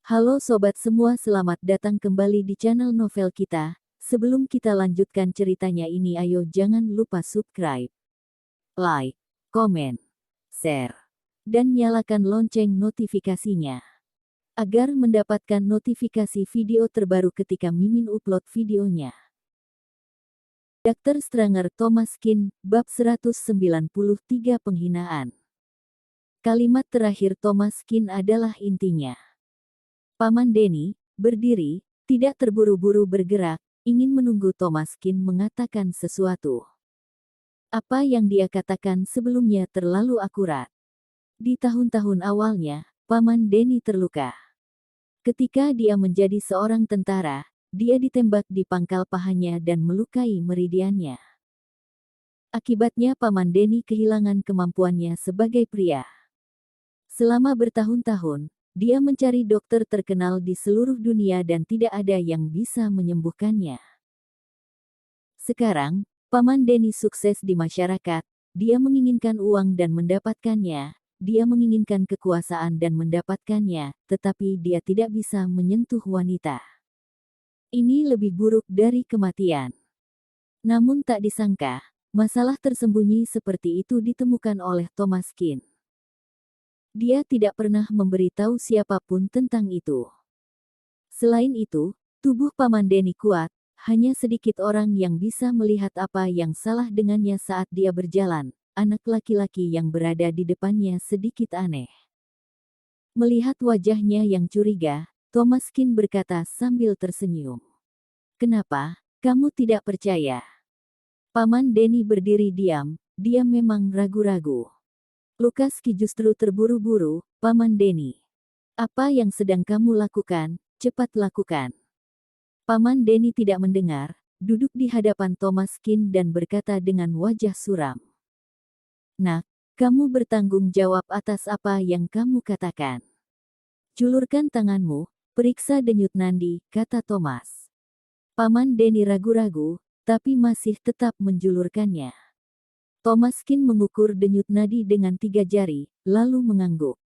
Halo sobat semua, selamat datang kembali di channel novel kita. Sebelum kita lanjutkan ceritanya ini, ayo jangan lupa subscribe, like, komen, share, dan nyalakan lonceng notifikasinya agar mendapatkan notifikasi video terbaru ketika Mimin upload videonya. Dr. Stranger Thomas Kin, bab 193 penghinaan. Kalimat terakhir Thomas Kin adalah intinya. Paman Denny berdiri, tidak terburu-buru bergerak, ingin menunggu Thomas Kin mengatakan sesuatu. Apa yang dia katakan sebelumnya terlalu akurat. Di tahun-tahun awalnya, Paman Denny terluka. Ketika dia menjadi seorang tentara, dia ditembak di pangkal pahanya dan melukai meridiannya. Akibatnya Paman Denny kehilangan kemampuannya sebagai pria. Selama bertahun-tahun, dia mencari dokter terkenal di seluruh dunia dan tidak ada yang bisa menyembuhkannya. Sekarang, Paman Denny sukses di masyarakat, dia menginginkan uang dan mendapatkannya, dia menginginkan kekuasaan dan mendapatkannya, tetapi dia tidak bisa menyentuh wanita. Ini lebih buruk dari kematian. Namun tak disangka, masalah tersembunyi seperti itu ditemukan oleh Thomas Kin. Dia tidak pernah memberitahu siapapun tentang itu. Selain itu, tubuh Paman Denny kuat, hanya sedikit orang yang bisa melihat apa yang salah dengannya saat dia berjalan. Anak laki-laki yang berada di depannya sedikit aneh. Melihat wajahnya yang curiga, Thomas Kin berkata sambil tersenyum. "Kenapa, kamu tidak percaya?" Paman Denny berdiri diam, dia memang ragu-ragu. Lukaski justru terburu-buru, Paman Denny. "Apa yang sedang kamu lakukan, cepat lakukan." Paman Denny tidak mendengar, duduk di hadapan Thomas Kin dan berkata dengan wajah suram. "Nak, kamu bertanggung jawab atas apa yang kamu katakan. Julurkan tanganmu, periksa denyut nadi," kata Thomas. Paman Denny ragu-ragu, tapi masih tetap menjulurkannya. Thomas Kin mengukur denyut nadi dengan 3 jari, lalu mengangguk.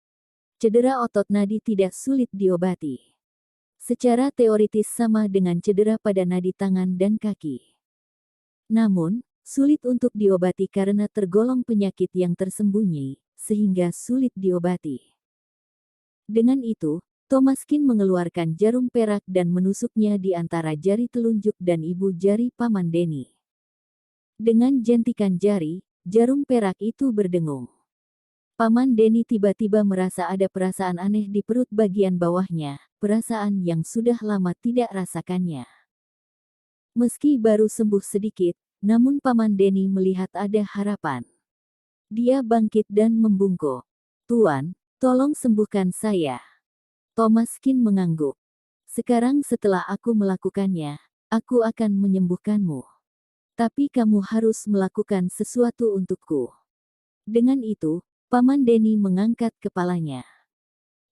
Cedera otot nadi tidak sulit diobati. Secara teoritis sama dengan cedera pada nadi tangan dan kaki. Namun, sulit untuk diobati karena tergolong penyakit yang tersembunyi, sehingga sulit diobati. Dengan itu, Thomas Kin mengeluarkan jarum perak dan menusuknya di antara jari telunjuk dan ibu jari Paman Denny. Dengan jentikan jari, jarum perak itu berdengung. Paman Denny tiba-tiba merasa ada perasaan aneh di perut bagian bawahnya, perasaan yang sudah lama tidak rasakannya. Meski baru sembuh sedikit, namun Paman Denny melihat ada harapan. Dia bangkit dan membungkuk. "Tuan, tolong sembuhkan saya." Thomas Kin mengangguk. "Sekarang setelah aku melakukannya, aku akan menyembuhkanmu. Tapi kamu harus melakukan sesuatu untukku." Dengan itu, Paman Denny mengangkat kepalanya.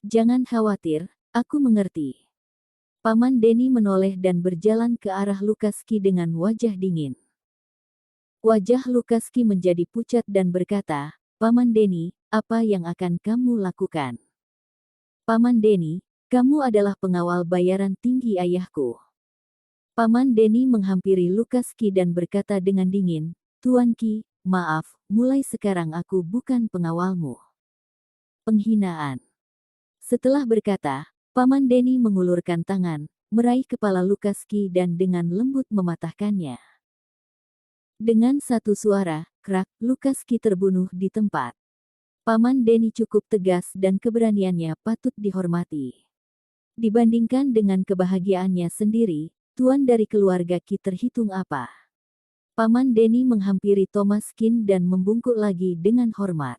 "Jangan khawatir, aku mengerti." Paman Denny menoleh dan berjalan ke arah Lukaski dengan wajah dingin. Wajah Lukaski menjadi pucat dan berkata, "Paman Denny, apa yang akan kamu lakukan?" "Paman Denny, kamu adalah pengawal bayaran tinggi ayahku." Paman Denny menghampiri Lukaski dan berkata dengan dingin, "Tuan Ki, maaf, mulai sekarang aku bukan pengawalmu." Penghinaan. Setelah berkata, Paman Denny mengulurkan tangan, meraih kepala Lukaski dan dengan lembut mematahkannya. Dengan satu suara, krak, Lukaski terbunuh di tempat. Paman Denny cukup tegas dan keberaniannya patut dihormati. Dibandingkan dengan kebahagiaannya sendiri, tuan dari keluarga Ki terhitung apa? Paman Denny menghampiri Thomas Kin dan membungkuk lagi dengan hormat.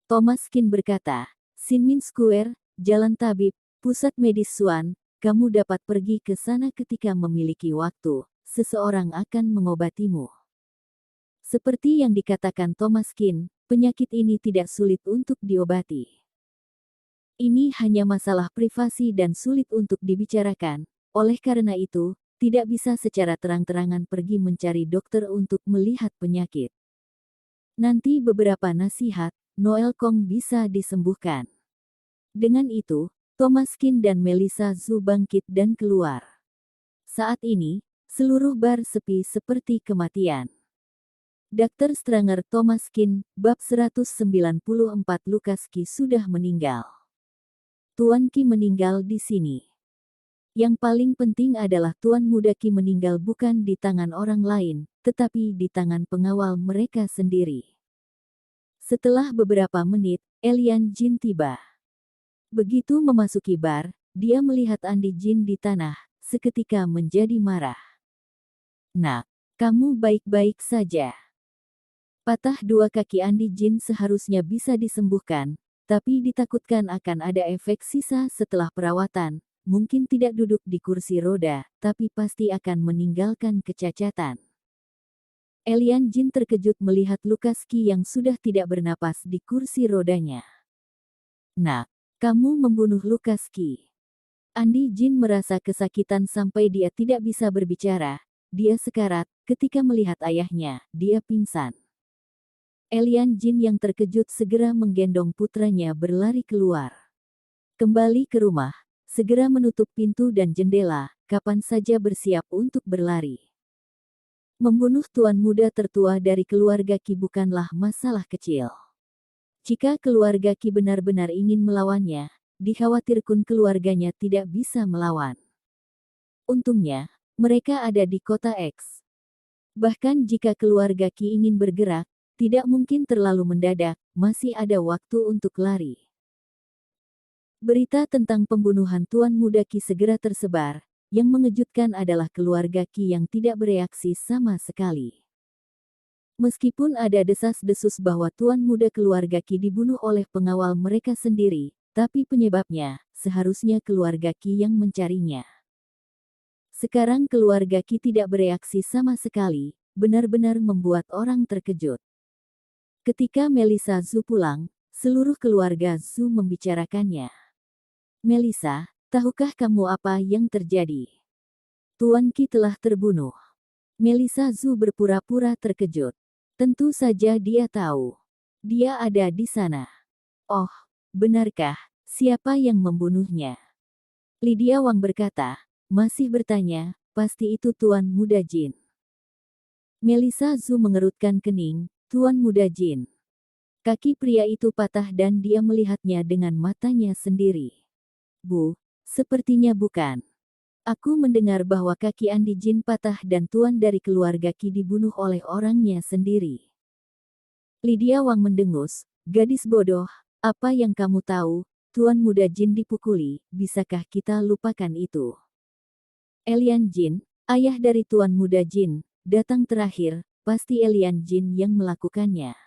Thomas Kin berkata, "Sinmin Square, Jalan Tabib, Pusat Medis Suan, kamu dapat pergi ke sana ketika memiliki waktu, seseorang akan mengobatimu." Seperti yang dikatakan Thomas Kin, penyakit ini tidak sulit untuk diobati. Ini hanya masalah privasi dan sulit untuk dibicarakan, oleh karena itu, tidak bisa secara terang-terangan pergi mencari dokter untuk melihat penyakit. Nanti beberapa nasihat, Noel Kong bisa disembuhkan. Dengan itu, Thomas Kin dan Melissa Zhu bangkit dan keluar. Saat ini, seluruh bar sepi seperti kematian. Dr. Stranger Thomas Kin, bab 194 Lukas Ki sudah meninggal. Tuan Ki meninggal di sini. Yang paling penting adalah Tuan Muda Ki meninggal bukan di tangan orang lain, tetapi di tangan pengawal mereka sendiri. Setelah beberapa menit, Elian Jin tiba. Begitu memasuki bar, dia melihat Andi Jin di tanah, seketika menjadi marah. "Nak, kamu baik-baik saja?" Patah dua kaki Andi Jin seharusnya bisa disembuhkan, tapi ditakutkan akan ada efek sisa setelah perawatan, mungkin tidak duduk di kursi roda, tapi pasti akan meninggalkan kecacatan. Elian Jin terkejut melihat Lukas Ki yang sudah tidak bernapas di kursi rodanya. "Nak, kamu membunuh Lukas Ki." Andi Jin merasa kesakitan sampai dia tidak bisa berbicara, dia sekarat, ketika melihat ayahnya, dia pingsan. Elian Jin yang terkejut segera menggendong putranya berlari keluar. Kembali ke rumah, segera menutup pintu dan jendela, kapan saja bersiap untuk berlari. Membunuh tuan muda tertua dari keluarga Ki bukanlah masalah kecil. Jika keluarga Ki benar-benar ingin melawannya, dikhawatirkan keluarganya tidak bisa melawan. Untungnya, mereka ada di kota X. Bahkan jika keluarga Ki ingin bergerak, tidak mungkin terlalu mendadak, masih ada waktu untuk lari. Berita tentang pembunuhan Tuan Muda Ki segera tersebar, yang mengejutkan adalah keluarga Ki yang tidak bereaksi sama sekali. Meskipun ada desas-desus bahwa Tuan Muda keluarga Ki dibunuh oleh pengawal mereka sendiri, tapi penyebabnya, seharusnya keluarga Ki yang mencarinya. Sekarang keluarga Ki tidak bereaksi sama sekali, benar-benar membuat orang terkejut. Ketika Melissa Zhu pulang, seluruh keluarga Zhu membicarakannya. "Melissa, tahukah kamu apa yang terjadi? Tuan Ki telah terbunuh." Melissa Zhu berpura-pura terkejut. Tentu saja dia tahu. Dia ada di sana. "Oh, benarkah? Siapa yang membunuhnya?" Lydia Wang berkata, masih bertanya, "Pasti itu Tuan Muda Jin." Melissa Zhu mengerutkan kening, "Tuan Muda Jin." Kaki pria itu patah dan dia melihatnya dengan matanya sendiri. "Bu, sepertinya bukan. Aku mendengar bahwa kaki Andi Jin patah dan tuan dari keluarga Ki dibunuh oleh orangnya sendiri." Lydia Wang mendengus, "Gadis bodoh, apa yang kamu tahu? Tuan Muda Jin dipukuli, bisakah kita lupakan itu?" Elian Jin, ayah dari Tuan Muda Jin, datang terakhir, pasti Elian Jin yang melakukannya.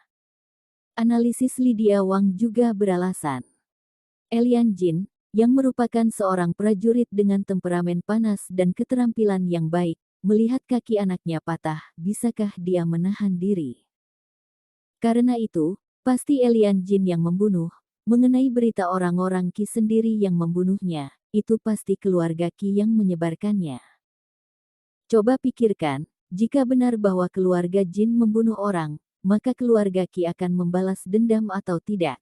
Analisis Lydia Wang juga beralasan. Elian Jin, yang merupakan seorang prajurit dengan temperamen panas dan keterampilan yang baik, melihat kaki anaknya patah, bisakah dia menahan diri? Karena itu, pasti Elian Jin yang membunuh. Mengenai berita orang-orang Ki sendiri yang membunuhnya, itu pasti keluarga Ki yang menyebarkannya. Coba pikirkan, jika benar bahwa keluarga Jin membunuh orang, maka keluarga Ki akan membalas dendam atau tidak?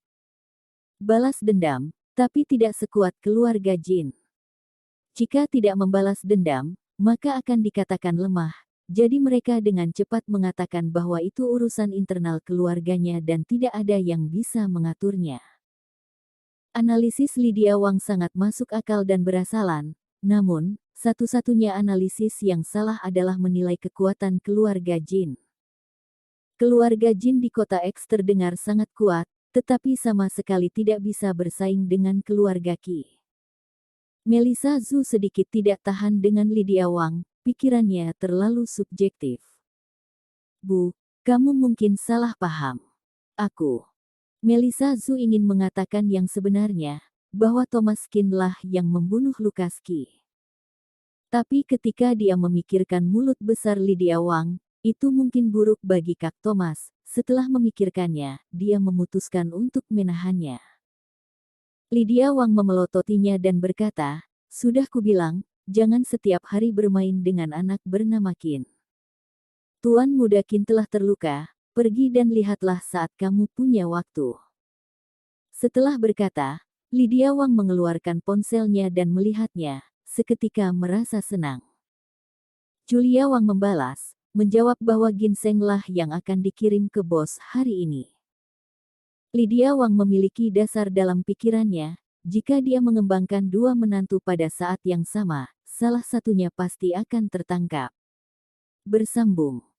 Balas dendam, tapi tidak sekuat keluarga Jin. Jika tidak membalas dendam, maka akan dikatakan lemah, jadi mereka dengan cepat mengatakan bahwa itu urusan internal keluarganya dan tidak ada yang bisa mengaturnya. Analisis Lydia Wang sangat masuk akal dan berasalan, namun, satu-satunya analisis yang salah adalah menilai kekuatan keluarga Jin. Keluarga Jin di kota X terdengar sangat kuat, tetapi sama sekali tidak bisa bersaing dengan keluarga Ki. Melissa Zhu sedikit tidak tahan dengan Lydia Wang, pikirannya terlalu subjektif. "Bu, kamu mungkin salah paham. Aku." Melissa Zhu ingin mengatakan yang sebenarnya, bahwa Thomas Kin lah yang membunuh Lukas Ki. Tapi ketika dia memikirkan mulut besar Lydia Wang, itu mungkin buruk bagi Kak Thomas. Setelah memikirkannya, dia memutuskan untuk menahannya. Lydia Wang memelototinya dan berkata, "Sudah kubilang, jangan setiap hari bermain dengan anak bernama Kin. Tuan Muda Kin telah terluka, pergi dan lihatlah saat kamu punya waktu." Setelah berkata, Lydia Wang mengeluarkan ponselnya dan melihatnya, seketika merasa senang. Julia Wang membalas, menjawab bahwa ginseng lah yang akan dikirim ke bos hari ini. Lydia Wang memiliki dasar dalam pikirannya, jika dia mengembangkan dua menantu pada saat yang sama, salah satunya pasti akan tertangkap. Bersambung.